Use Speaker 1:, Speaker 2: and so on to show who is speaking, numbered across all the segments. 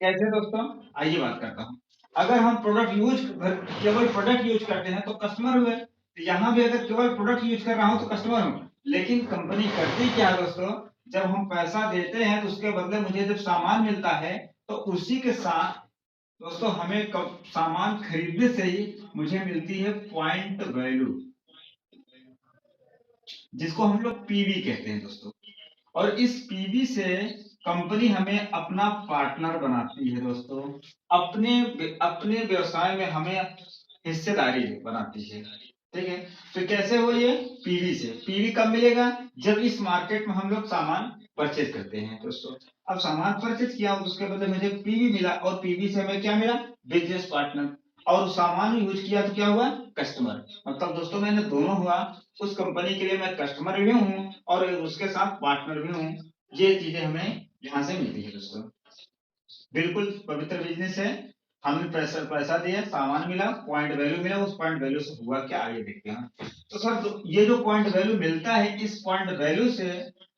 Speaker 1: कैसे दोस्तों? आइए बात करता हूँ। अगर हम केवल प्रोडक्ट यूज करते हैं तो कस्टमर हुए। यहाँ भी अगर केवल प्रोडक्ट यूज कर रहा हूँ तो कस्टमर हूँ। लेकिन कंपनी करती क्या है दोस्तों? जब हम पैसा देते हैं तो उसके बदले मुझे जब सामान मिलता है तो उसी के साथ दोस्तों हमें सामान खरीदने से ही मुझे मिलती है पॉइंट वैल्यू, जिसको हम लोग पीवी कहते हैं दोस्तों। और इस पीवी से कंपनी हमें अपना पार्टनर बनाती है दोस्तों। अपने अपने व्यवसाय में हमें हिस्सेदारी बनाती है। ठीक है। तो कैसे हो ये? पीवी से। पीवी कब मिलेगा? जब इस मार्केट में हम लोग सामान परचेज करते हैं दोस्तों। अब सामान परचेज किया तो उसके बदले मुझे पीवी मिला, और पीवी से हमें क्या मिला? Business partner. और सामान यूज किया तो क्या हुआ? कस्टमर। मतलब दोस्तों मैंने दोनों हुआ। उस कंपनी के लिए मैं कस्टमर भी हूँ और उसके साथ पार्टनर भी हूँ। ये चीजें हमें यहाँ से मिलती है दोस्तों। बिल्कुल पवित्र बिजनेस है। हमने पैसा पैसा दिया, सामान मिला, पॉइंट वैल्यू मिला। उस पॉइंट वैल्यू से हुआ क्या, आइए देखते हैं। तो सर ये जो पॉइंट वैल्यू मिलता है, इस पॉइंट वैल्यू से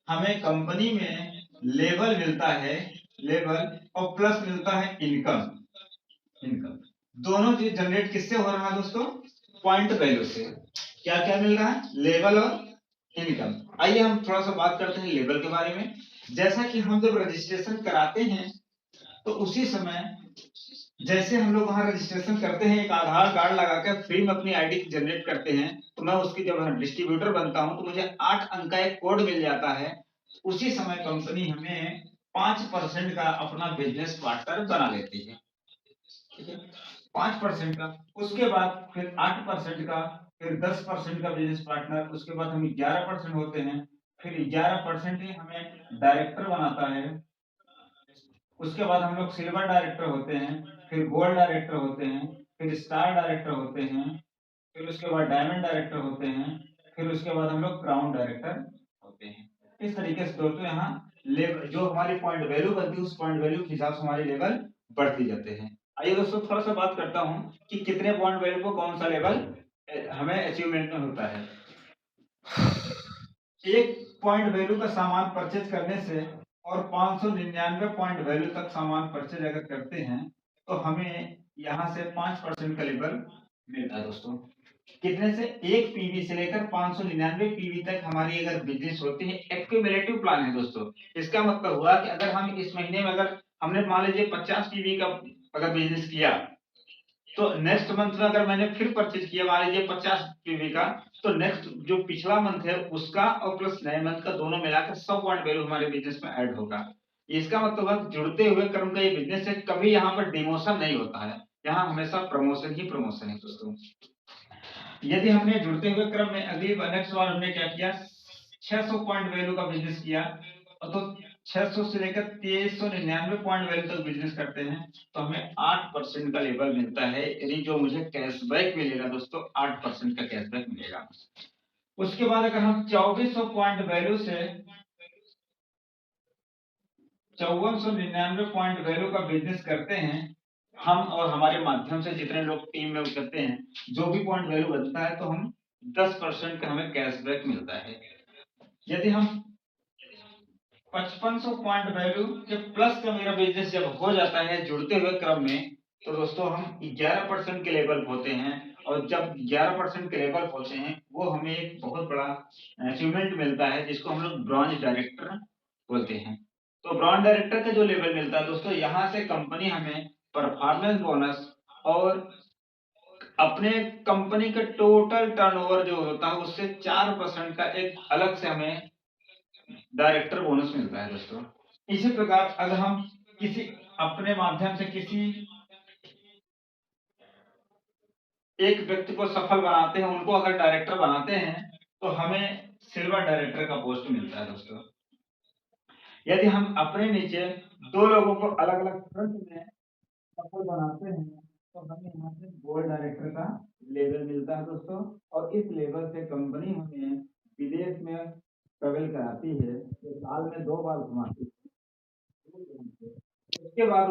Speaker 1: हमें कंपनी में लेवल मिलता है, लेवल, और प्लस मिलता है इनकम। इनकम दोनों चीज जनरेट किससे हो रहा है दोस्तों? पॉइंट वैल्यू से। क्या क्या मिल रहा है? लेवल और इनकम। आइए हम थोड़ा सा बात करते हैं लेवल के बारे में। जैसा कि हम जब रजिस्ट्रेशन कराते हैं तो उसी समय जैसे हम लोग वहां रजिस्ट्रेशन करते हैं, एक आधार कार्ड लगाकर फ्री में अपनी आईडी जनरेट करते हैं, तो मैं उसकी जब डिस्ट्रीब्यूटर बनता हूं तो मुझे 8 अंक का एक कोड मिल जाता है। उसी समय कंपनी हमें 5% का अपना बिजनेस पार्टनर बना लेती है। ठीक है। 5% का, उसके बाद फिर 8% का, फिर 10% का बिजनेस पार्टनर, उसके बाद हम 11% होते हैं। फिर 11% ही हमें डायरेक्टर बनाता है। उसके बाद हम लोग सिल्वर डायरेक्टर होते हैं, फिर गोल्ड डायरेक्टर होते हैं, फिर स्टार डायरेक्टर होते हैं, फिर उसके बाद डायमंड डायरेक्टर होते हैं, फिर उसके बाद हम लोग क्राउन डायरेक्टर होते हैं। इस तरीके से दोस्तों यहाँ लेवल, जो हमारी पॉइंट वैल्यू बनती है, उस पॉइंट वैल्यू के हिसाब से हमारे लेवल बढ़ती जाते हैं। आइए दोस्तों थोड़ा सा बात करता हूँ कि कितने पॉइंट वैल्यू को कौन सा लेवल हमें अचीवमेंट में होता है। एक पॉइंट वैल्यू का सामान परचेज करने से और 599 पॉइंट वैल्यू तक सामान परचेज अगर करते हैं तो हमें यहाँ से 5% का लेवल मिलता है दोस्तों। कितने से? एक पीवी से लेकर 599 पीवी तक हमारी अगर बिजनेस होती है, एक्यूमुलेटिव प्लान है दोस्तों। इसका मतलब हुआ कि अगर हम इस महीने में, अगर हमने मान लीजिए 50 पीवी का अगर बिजनेस किया, तो नेक्स्ट मंथ में अगर मैंने फिर परचेज किया मान लीजिए 50 पीवी का, तो नेक्स्ट जो पिछला मंथ है उसका और प्लस नए मंथ का दोनों मिलाकर 100 पॉइंट वैल्यू हमारे बिजनेस में ऐड होगा। इसका मतलब है जुड़ते हुए क्रम का ये बिजनेस है, कभी यहाँ पर डिमोशन नहीं होता है। यहाँ हमेशा प्रमोशन ही प्रमोशन है दोस्तों। यदि हमने जुड़ते हुए क्रम में अगली नेक्स्ट बार हमने क्या किया, 600 पॉइंट वैल्यू का बिजनेस किया, तो 600 से लेकर 2399 पॉइंट वैल्यू तक बिजनेस करते हैं तो हमें 8% का लेवल मिलता है। यानी जो मुझे कैशबैक मिलेगा दोस्तों, 8% का कैशबैक मिलेगा। उसके बाद अगर हम 2400 पॉइंट वैल्यू से 5499 पॉइंट वैल्यू का बिजनेस करते हैं, हम और हमारे माध्यम से जितने लोग टीम में करते हैं, जो भी पॉइंट वैल्यू बनता है तो हम 10% का हमें कैशबैक मिलता है। यदि हम 5500 पॉइंट वैल्यू के प्लस का मेरा बिजनेस जब हो जाता है जुड़ते हुए क्रम में, तो दोस्तों हम 11% के लेवल होते हैं। और जब 11% के लेवल होते हैं वो हमें एक बहुत बड़ा अचीवमेंट मिलता है, जिसको हम लोग ब्रॉन्ज डायरेक्टर बोलते हैं। तो ब्रॉन्ज डायरेक्टर का जो लेवल मिलता है दोस्तों, यहाँ से कंपनी हमें परफॉर्मेंस बोनस और अपने कंपनी का टोटल टर्नओवर जो होता है उससे 4% का एक अलग से हमें डायरेक्टर बोनस मिलता है दोस्तों। इसी प्रकार अगर हम किसी अपने माध्यम से किसी एक व्यक्ति को सफल बनाते हैं, उनको अगर डायरेक्टर बनाते हैं, तो हमें सिल्वर डायरेक्टर का पोस्ट मिलता है दोस्तों। यदि हम अपने नीचे दो लोगों को अलग अलग फ्रंट में सफल बनाते हैं तो हमें यहाँ से गोल्ड डायरेक्टर का लेवल मिलता है दोस्तों। और इस लेवल से कंपनी हमें विदेश में ट्रेवल कराती है, तो साल में 2 बार घुमाती है। उसके बाद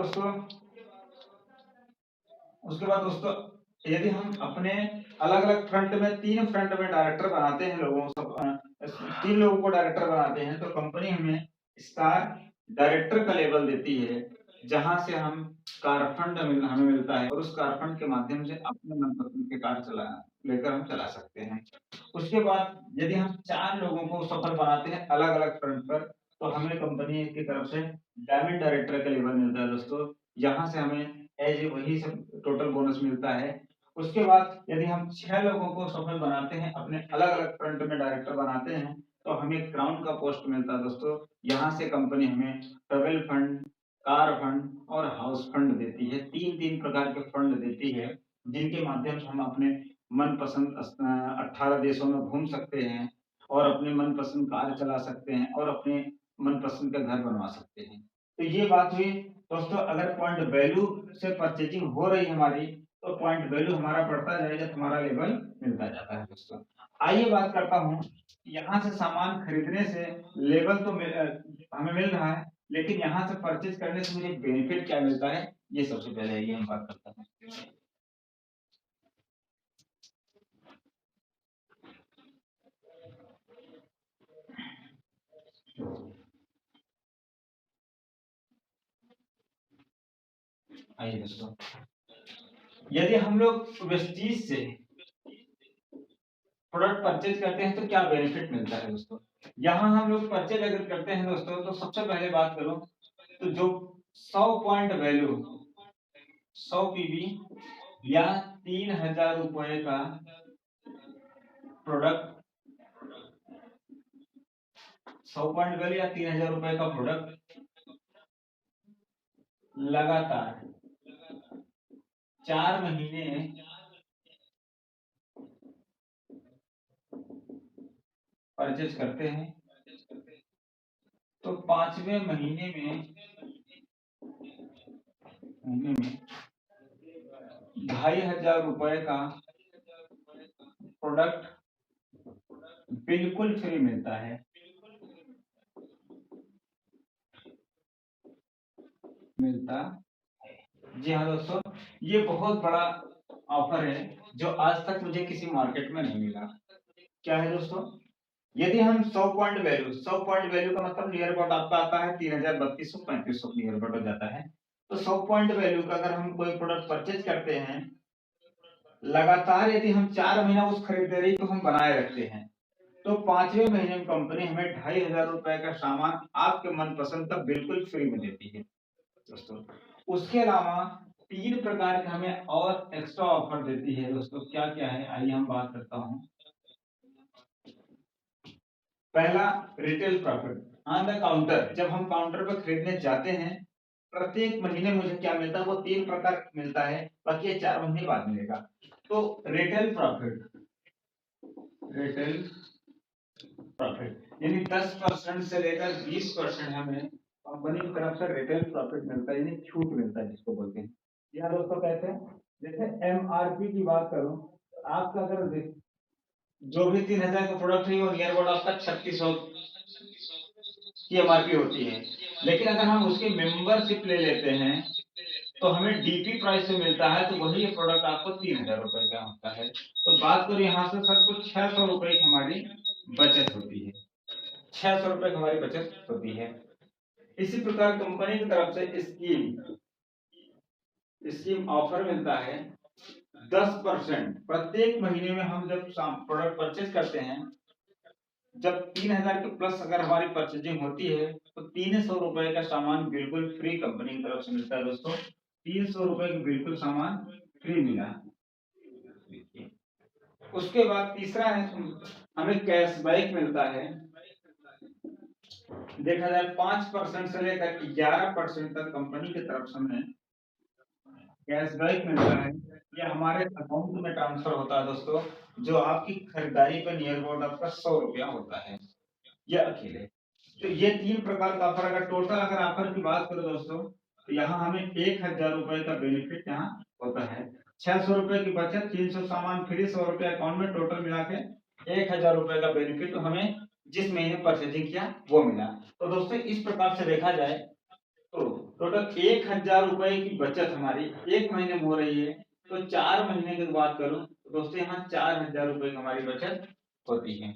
Speaker 1: दोस्तों, यदि हम अपने अलग अलग फ्रंट में, 3 फ्रंट में डायरेक्टर बनाते हैं लोगों सब 3 लोगों को डायरेक्टर बनाते हैं, तो कंपनी हमें स्टार डायरेक्टर का लेवल देती है। जहां से हम कार फंड हमें मिलता है और उस कार फंड के माध्यम से अपने मनपसंद के कार चला लेकर हम चला सकते हैं। उसके बाद यदि हम 4 लोगों को सफल बनाते हैं अलग-अलग फ्रंट पर, तो हमें कंपनी की तरफ से डायमंड डायरेक्टर का लेवल मिलता है दोस्तों। यहाँ से हमें एज ए वही सब टोटल बोनस मिलता है। उसके बाद यदि हम 6 लोगों को सफल बनाते हैं, अपने अलग-अलग फ्रंट में डायरेक्टर बनाते हैं, तो हमें क्राउन का पोस्ट मिलता है दोस्तों। यहाँ से कंपनी हमें ट्रैवल फंड, कार फंड और हाउस फंड देती है। 3-3 प्रकार के फंड देती है, जिनके माध्यम से हम अपने मनपसंद 18 देशों में घूम सकते हैं और अपने मनपसंद कार चला सकते हैं और अपने मनपसंद का घर बनवा सकते हैं। तो ये बात हुई दोस्तों, अगर पॉइंट वैल्यू से परचेजिंग हो रही है हमारी, तो पॉइंट वैल्यू हमारा बढ़ता जाएगा तो हमारा लेवल मिलता जाता है दोस्तों। आइए बात करता हूँ, यहाँ से सामान खरीदने से लेवल तो हमें मिल रहा है, लेकिन यहाँ से परचेज करने से मुझे बेनिफिट क्या मिलता है, ये सबसे पहले आइए हम बात करते हैं। आइए दोस्तों, यदि हम लोग वेस्टीज से प्रोडक्ट परचेज करते हैं तो क्या बेनिफिट मिलता है दोस्तों। यहाँ हम लोग परचेज अगर करते हैं दोस्तों, तो सबसे पहले बात करूं तो जो 100 पॉइंट वैल्यू 100 पीवी या 3000 रुपए का प्रोडक्ट, 100 पॉइंट वैल्यू या 3000 रुपए का प्रोडक्ट लगातार 4 महीने परचेज करते हैं, तो 5वें महीने में 2500 रुपए का प्रोडक्ट बिल्कुल फ्री मिलता है। जी हाँ दोस्तों, ये बहुत बड़ा ऑफर है जो आज तक मुझे किसी मार्केट में नहीं मिला। क्या है दोस्तों, यदि हम 100 पॉइंट वैल्यू का मतलब नियर अबाउट आपका आता है 3000, 3200, 3500 नियर अबाउट हो जाता है। तो 100 पॉइंट वैल्यू का अगर हम कोई प्रोडक्ट परचेज करते हैं लगातार, यदि हम 4 महीना उस खरीदारी को हम बनाए रखते हैं, तो 5वें महीने में कंपनी हमें 2500 रुपए का सामान आपके मनपसंद का बिल्कुल फ्री में देती है दोस्तों। उसके अलावा 3 प्रकार के हमें और एक्स्ट्रा ऑफर देती है दोस्तों। क्या क्या है, आइए हम बात करता हूँ। पहला, retail profit on the counter. जब हम काउंटर पर खरीदने जाते हैं, प्रत्येक महीने मुझे क्या मिलता है, वो 3 प्रकार मिलता है, बाकी ये 4 महीने बाद मिलेगा। तो रिटेल प्रॉफिट, रिटेल प्रॉफिट यानी 10% से लेकर 20% हमें कंपनी की तरफ से रिटेल प्रॉफिट मिलता है, यानी छूट मिलता है जिसको बोलते हैं। यहाँ दोस्तों कहते हैं, जैसे एमआरपी की बात करूं तो आपका अगर जो भी 3000 का प्रोडक्ट है वो नियर अबाउट आपका 3600 की एमआरपी होती है। लेकिन अगर हम उसकी मेंबरशिप ले लेते हैं तो हमें डीपी प्राइस से मिलता है, तो वही प्रोडक्ट आपको 3000 रुपए का होता है। तो बात करें यहाँ से सर, कुछ 600 रुपए की हमारी बचत होती है। 600 रुपए की हमारी बचत होती है। इसी प्रकार कंपनी की तरफ से स्कीम ऑफर मिलता है 10%। प्रत्येक महीने में हम जब प्रोडक्ट परचेज करते हैं, जब 3000 के प्लस अगर हमारी परचेजिंग होती है, तो 300 रुपए का सामान बिल्कुल फ्री कंपनी की तरफ से मिलता है दोस्तों। 300 रुपए की बिल्कुल सामान फ्री मिला। उसके बाद तीसरा है, हमें कैशबैक मिलता है। देखा जाए 5% से लेकर 11% तक कंपनी की तरफ से हमें कैशबैक मिलता है। ये हमारे अकाउंट में ट्रांसफर होता है दोस्तों, जो आपकी खरीदारी पर नियर अबाउट आपका 100 रुपया होता है, ये अकेले। तो ये 3 प्रकार का ऑफर, अगर टोटल अगर ऑफर की बात करो दोस्तों, तो यहाँ हमें 1000 रुपए का बेनिफिट यहाँ होता है। 600 रुपए की बचत, 300 सामान फ्री, 100 रुपए अकाउंट में, टोटल मिला के 1000 रुपए का बेनिफिट तो हमें जिस महीने परचेजिंग किया वो मिला। तो दोस्तों इस प्रकार से देखा जाए तो टोटल 1000 रुपए की बचत हमारी एक महीने में हो रही है। तो 4 महीने की बात करूं तो दोस्तों यहाँ 4000 रुपए की हमारी बचत होती है।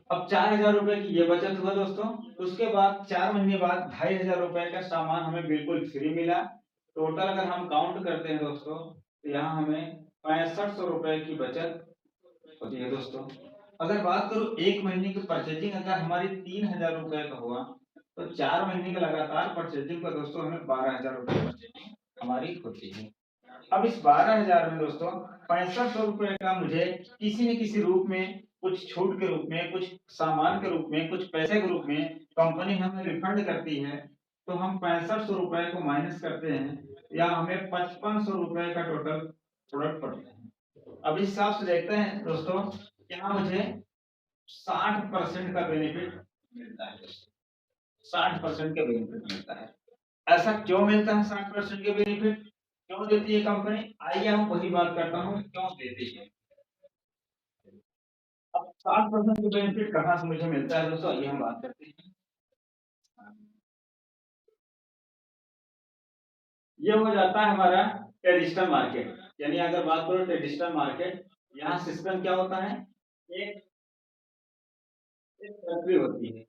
Speaker 1: अब 4,000 रुपए की ये बचत हुआ दोस्तों। उसके बाद 4 महीने बाद 2,500 रुपए का सामान हमें बिल्कुल फ्री मिला। टोटल अगर हम काउंट करते हैं दोस्तों, तो यहाँ हमें 6500 रुपए की बचत होती है दोस्तों। अगर बात करूँ 1 महीने की परचेजिंग अगर हमारी 3,000 रुपए का हुआ, तो 4 महीने का लगातार परचेजिंग का दोस्तों हमें 12,000 रुपए परचेजिंग हमारी होती है। अब इस 12,000 में दोस्तों 6500 रुपए का मुझे किसी न किसी रूप में, कुछ छूट के रूप में, कुछ सामान के रूप में, कुछ पैसे के रूप में कंपनी हमें रिफंड करती है। तो हम 6500 रुपए को माइनस करते हैं या हमें 5500 रुपए का टोटल प्रोडक्ट पड़ता है। अब इस हिसाब से देखते हैं दोस्तों, यहाँ मुझे 60% का बेनिफिट मिलता है दोस्तों। 60% का बेनिफिट मिलता है। ऐसा क्यों मिलता है 60% के बेनिफिट? क्यों देती है कंपनी? आइए हम वही बात करता हूँ क्यों देती है। अब 60% के बेनिफिट कहाँ से मुझे मिलता है दोस्तों, आइए हम बात करते हैं। ये हो जाता है हमारा ट्रेडिशनल मार्केट। यानी अगर बात करो ट्रेडिशनल मार्केट, यहाँ सिस्टम क्या होता है, एक एक फैक्ट्री होती है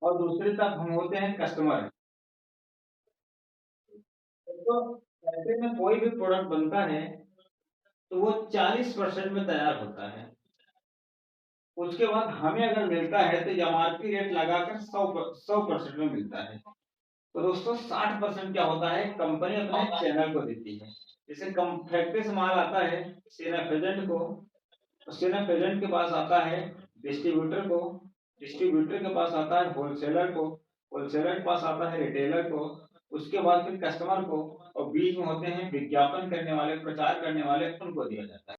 Speaker 1: और दूसरी तरफ हम होते हैं कस्टमर। तो फैक्ट्री में कोई भी प्रोडक्ट बनता है तो वो 40% में तैयार होता है। उसके बाद हमें अगर मिलता है तो एमआरपी रेट लगाकर 100% में मिलता है। तो दोस्तों 60% क्या होता है, कंपनी अपने चैनल को देती है। जैसे फैक्ट्री से माल आता है सेना प्रेजेंट को, तो सेना प्रेजेंट के पास आता है डिस्ट्रीब्यूटर को, डिस्ट्रीब्यूटर के पास आता है होलसेलर को, होलसेलर के पास आता है रिटेलर को, उसके बाद फिर कस्टमर को, और बीच में होते हैं विज्ञापन करने वाले, प्रचार करने वाले, उनको दिया जाता है।